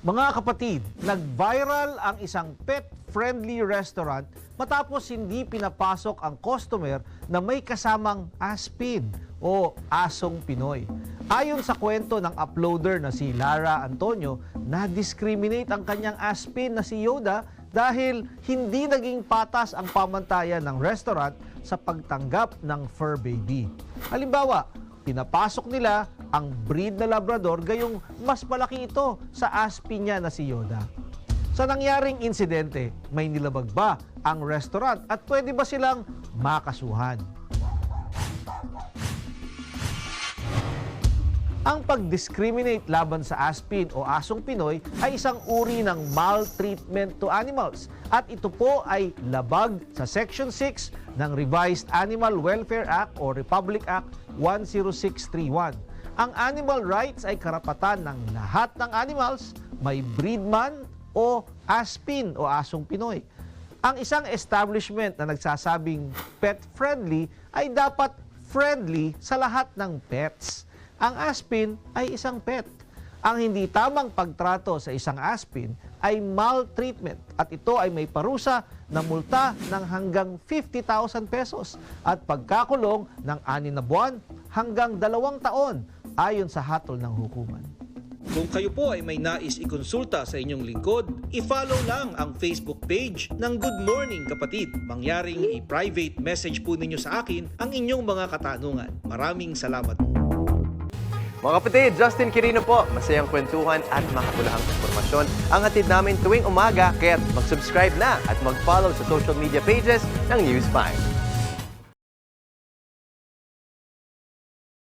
Mga kapatid, nag-viral ang isang pet-friendly restaurant matapos hindi pinapasok ang customer na may kasamang aspin o asong Pinoy. Ayon sa kwento ng uploader na si Lara Antonio, na-discriminate ang kanyang aspin na si Yoda dahil hindi naging patas ang pamantayan ng restaurant sa pagtanggap ng fur baby. Halimbawa, pinapasok nila ang breed na Labrador gayong mas malaki ito sa aspin niya na si Yoda. Sa nangyaring insidente, may nilabag ba ang restaurant at pwede ba silang makasuhan? Ang pag-discriminate laban sa aspin o asong Pinoy ay isang uri ng maltreatment to animals at ito po ay labag sa Section 6 ng Revised Animal Welfare Act o Republic Act 10631. Ang animal rights ay karapatan ng lahat ng animals, may breed man o aspin o asong Pinoy. Ang isang establishment na nagsasabing pet-friendly ay dapat friendly sa lahat ng pets. Ang aspin ay isang pet. Ang hindi tamang pagtrato sa isang aspin ay maltreatment at ito ay may parusa na multa ng hanggang 50,000 pesos at pagkakulong ng 6 na buwan hanggang 2 taon ayon sa hatol ng hukuman. Kung kayo po ay may nais ikonsulta sa inyong lingkod, i-follow lang ang Facebook page ng Good Morning Kapatid. Mangyaring i-private message po ninyo sa akin ang inyong mga katanungan. Maraming salamat po. Mga kapatid, Justin Quirino po. Masayang kwentuhan at makapulahang informasyon ang hatid namin tuwing umaga. Kaya mag-subscribe na at mag-follow sa social media pages ng News 5.